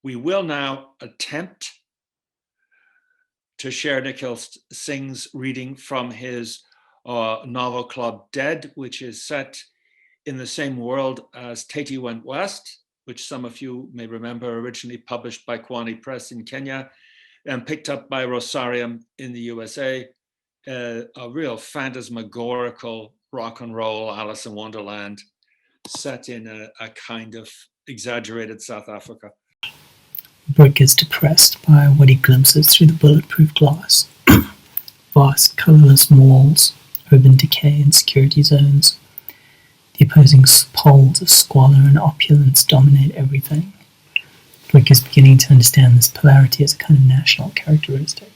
We will now attempt to share Nikhil Singh's reading from his novel Club Dead, which is set in the same world as Tatey Went West, which some of you may remember, originally published by Kwani Press in Kenya and picked up by Rosarium in the USA. A real phantasmagorical rock and roll Alice in Wonderland set in a kind of exaggerated South Africa. Brick is depressed by what he glimpses through the bulletproof glass. Vast, colourless malls, urban decay and security zones. The opposing poles of squalor and opulence dominate everything. Brick is beginning to understand this polarity as a kind of national characteristic.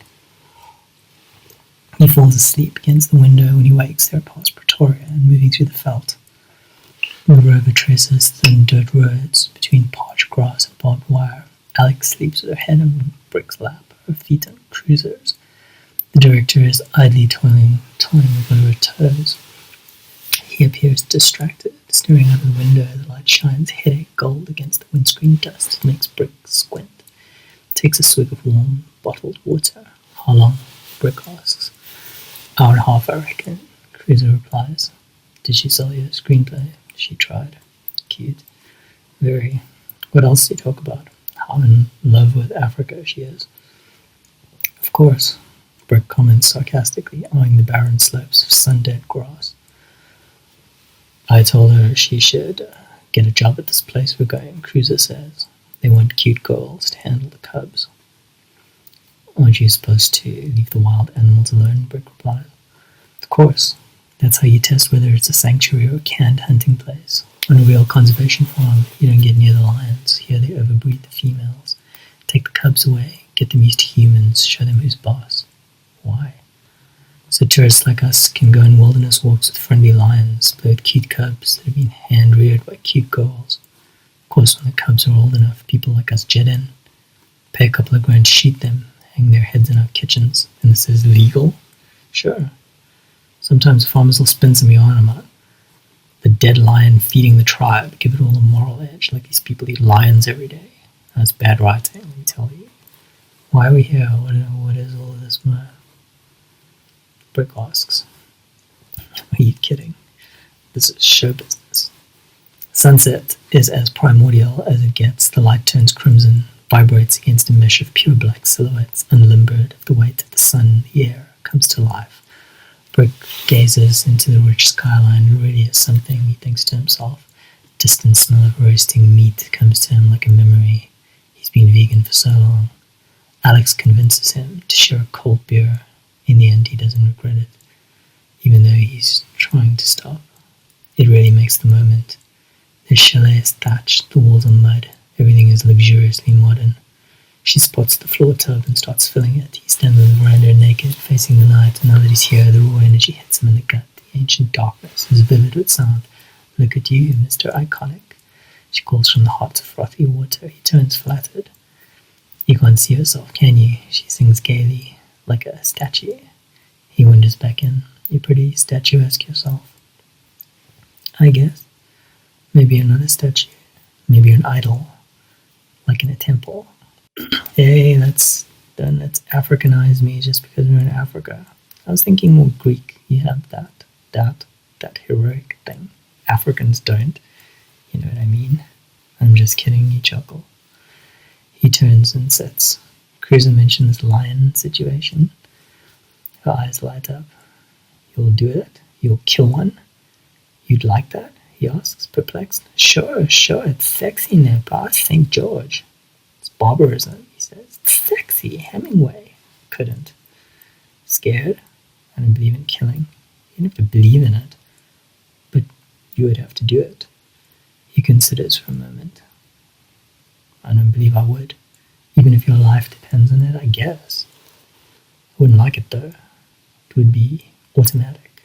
He falls asleep against the window when he wakes there past Pretoria and moving through the veldt. The rover traces thin dirt roads between parched grass and barbed wire. Alex sleeps with her head on Brick's lap, her feet on cruisers. The director is idly toying with one of her toes. He appears distracted, staring out of the window. The light shines headache gold against the windscreen dust. It makes Brick squint. Takes a swig of warm, bottled water. How long? Brick asks. Hour and a half, I reckon. Cruiser replies. Did she sell you a screenplay? She tried. Cute. Very. What else do you talk about? How in love with Africa she is. Of course, Brick comments sarcastically, eyeing the barren slopes of sun-dead grass. I told her she should get a job at this place we're going, Cruiser says. They want cute girls to handle the cubs. Aren't you supposed to leave the wild animals alone? Brick replies. Of course. That's how you test whether it's a sanctuary or a canned hunting place. On a real conservation farm, you don't get near the lions. Here they overbreed the females. Take the cubs away, get them used to humans, show them who's boss. Why? So tourists like us can go on wilderness walks with friendly lions, play with cute cubs that have been hand-reared by cute girls. Of course, when the cubs are old enough, people like us jet in, pay a couple of grand to shoot them, hang their heads in our kitchens, and this is legal? Sure. Sometimes farmers will spin some yarn about the dead lion feeding the tribe, give it all a moral edge, like these people eat lions every day. That's bad writing, let me tell you. Why are we here? What is all of this, man? Brick asks. Are you kidding? This is show business. Sunset is as primordial as it gets. The light turns crimson, vibrates against a mesh of pure black silhouettes, unlimbered of the weight of the sun. The air comes to life. Brick gazes into the rich skyline, already as something, he thinks to himself. Distant smell of roasting meat comes to him like a memory. He's been vegan for so long. Alex convinces him to share a cold beer. In the end, he doesn't regret it, even though he's trying to stop. It really makes the moment. The chalet is thatched, the walls are mud, everything is luxuriously modern. She spots the floor tub and starts filling it. He stands on the veranda naked, facing the night, and now that he's here, the raw energy hits him in the gut. The ancient darkness is vivid with sound. Look at you, Mr. Iconic. She calls from the hot, frothy water. He turns flattered. You can't see yourself, can you? She sings gaily, like a statue. He wanders back in. You're pretty statuesque yourself. I guess. Maybe you're not a statue. Maybe you're an idol, like in a temple. Hey, let's Africanize me just because we're in Africa. I was thinking more Greek. You have that heroic thing. Africans don't. You know what I mean? I'm just kidding, you chuckle. He turns and sits. Cruiser mentions this lion situation. Her eyes light up. You'll do it? You'll kill one? You'd like that? He asks, perplexed. Sure, it's sexy now, boss. St. George. It's barbarism, he says. It's sexy. Hemingway. Couldn't. Scared? I don't believe in killing. You don't have to believe in it. But you would have to do it. He considers for a moment. I don't believe I would. Even if your life depends on it, I guess. I wouldn't like it though. It would be automatic.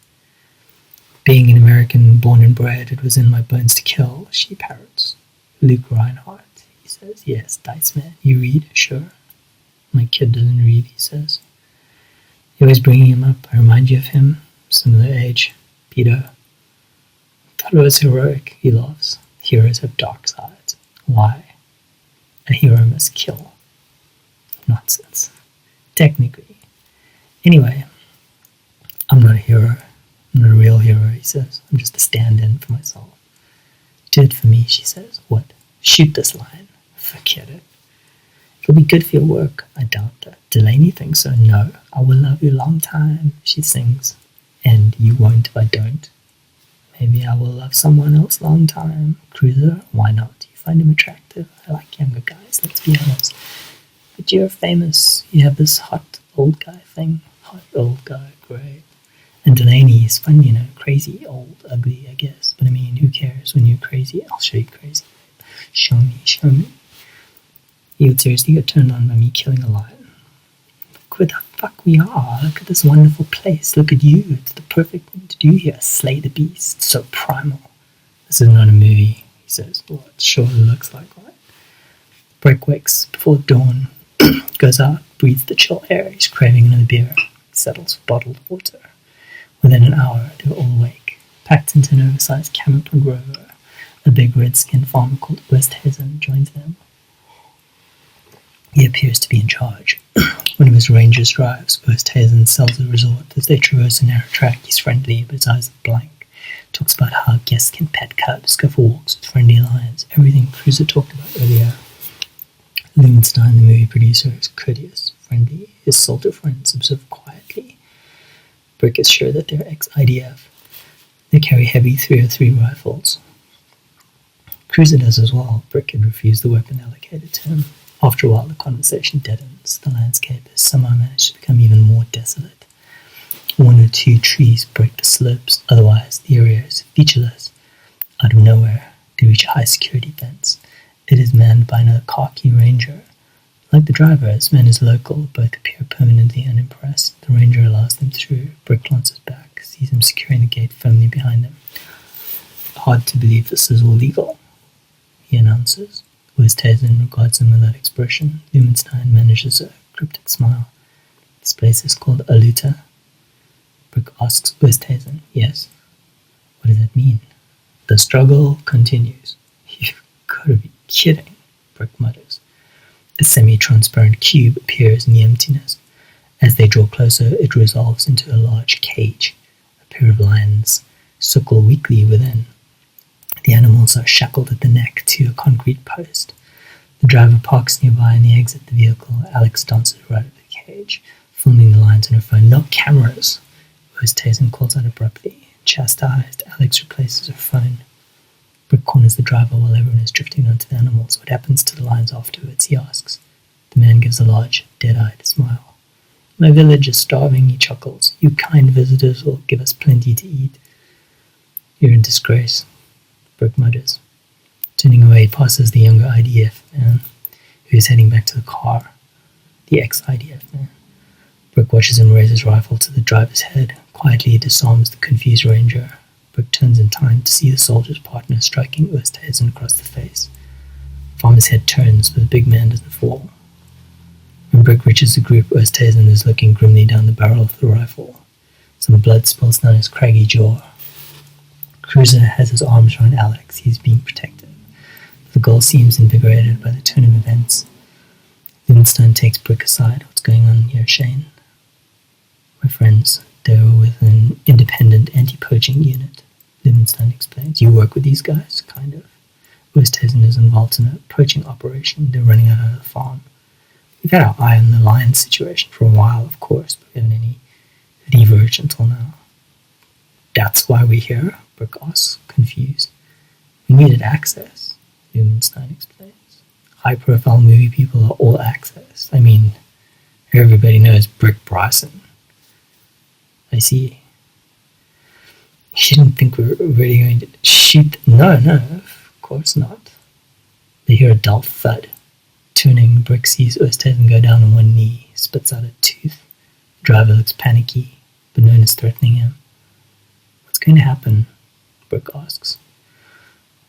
Being an American born and bred, it was in my bones to kill, she parrots. Luke Reinhardt, he says. Yes, Dice Man. You read? Sure. My kid doesn't read, he says. You're always bringing him up. I remind you of him. Similar age. Peter. Thought it was heroic, he laughs. Heroes have dark sides. Why? A hero must kill. Nonsense. Technically. Anyway, I'm not a hero. I'm not a real hero, he says. I'm just a stand-in for myself. Do it for me, she says. What? Shoot this lion. Forget it. It'll be good for your work. I doubt that. Delaney thinks so. No, I will love you a long time, she sings. And you won't if I don't. Maybe I will love someone else a long time. Cruiser, why not? You find him attractive. I like younger guys, let's be honest. But you're famous. You have this hot old guy thing. Hot old guy, great. And Delaney is fun, you know, crazy, old, ugly, I guess. But I mean, who cares when you're crazy? I'll show you crazy. Show me, show me. You would seriously get turned on by me killing a lion. Look where the fuck we are. Look at this wonderful place. Look at you. It's the perfect thing to do here. Slay the beast. So primal. This is not a movie, he says. Well, it sure looks like one. Brick wakes before dawn. Goes out, breathes the chill air. He's craving another beer. He settles for bottled water. Within an hour, they're all awake, packed into an oversized Camelton Rover. A big red-skinned farmer called Westhazen joins them. He appears to be in charge. One of his rangers drives. Westhazen sells the resort. As they traverse a narrow track, he's friendly, but his eyes are blank. Talks about how guests can pet cubs, go for walks with friendly lions, everything Cruiser talked about earlier. Lumenstein, the movie producer, is courteous, friendly. His soldier friends observe quietly. Brick is sure that they're ex-IDF. They carry heavy .303 rifles. Cruiser does as well. Brick had refused the weapon allocated to him. After a while, the conversation deadens. The landscape has somehow managed to become even more desolate. One or two trees break the slopes, otherwise the area is featureless. Out of nowhere, they reach a high-security fence. It is manned by another khaki ranger. Like the driver, this man is local. Both appear permanently unimpressed. The ranger allows them through. Brick glances back, sees him securing the gate firmly behind them. Hard to believe this is all legal, he announces. Westhazen regards him with that expression. Lumenstein manages a cryptic smile. This place is called Aluta. Brick asks Westhazen, yes. What does that mean? The struggle continues. You've got to be kidding, Brick mutters. A semi-transparent cube appears in the emptiness. As they draw closer, it resolves into a large cage. A pair of lions suckle weakly within. The animals are shackled at the neck to a concrete post. The driver parks nearby and they exit the vehicle. Alex dances right at the cage, filming the lions on her phone. No cameras! Westhazen calls out abruptly. Chastised, Alex replaces her phone. Brick corners the driver while everyone is drifting onto the animals. What happens to the lions afterwards, he asks. The man gives a large, dead-eyed smile. My village is starving, he chuckles. You kind visitors will give us plenty to eat. You're in disgrace, Brick mutters. Turning away, he passes the younger IDF man, who is heading back to the car. The ex-IDF man. Brick watches him raise his rifle to the driver's head. Quietly he disarms the confused ranger. Brick turns in time to see the soldier's partner striking Westhazen across the face. Farmer's head turns, but the big man doesn't fall. When Brick reaches the group, Westhazen is looking grimly down the barrel of the rifle. Some blood spills down his craggy jaw. Cruiser has his arms around Alex. He's being protective. The girl seems invigorated by the turn of events. Lumenstein takes Brick aside. What's going on here, Shane? My friends, they were with an independent anti-poaching unit. Lumenstein explains. You work with these guys? Kind of. Westhazen is involved in a poaching operation. They're running out of the farm. We've had our eye on the lion situation for a while, of course, but we haven't any leverage until now. That's why we're here? Brick asks, confused. We needed access, Lumenstein explains. High-profile movie people are all access. I mean, everybody knows Brick Bryson. I see. You didn't think we were really going to shoot? No, of course not. They hear a dull thud. Turning, Brick sees Westhazen go down on one knee, spits out a tooth. The driver looks panicky, but no one is threatening him. What's going to happen? Brick asks.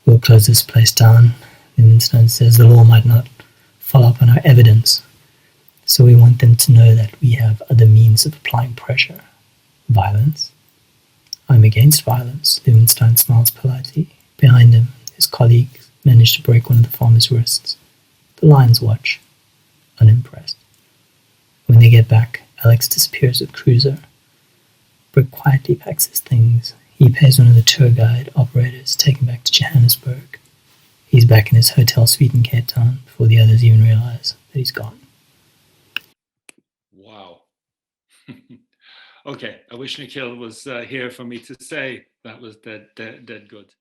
We'll close this place down, Lumenstein says. The law might not follow up on our evidence, so we want them to know that we have other means of applying pressure. Violence? I'm against violence, Lumenstein smiles politely. Behind him, his colleague managed to break one of the farmer's wrists. The Lions watch, unimpressed. When they get back, Alex disappears with Cruiser. Brick quietly packs his things. He pays one of the tour guide operators to take him back to Johannesburg. He's back in his hotel suite in Cape Town before the others even realize that he's gone. Wow. Okay, I wish Nikhil was here for me to say that was dead good.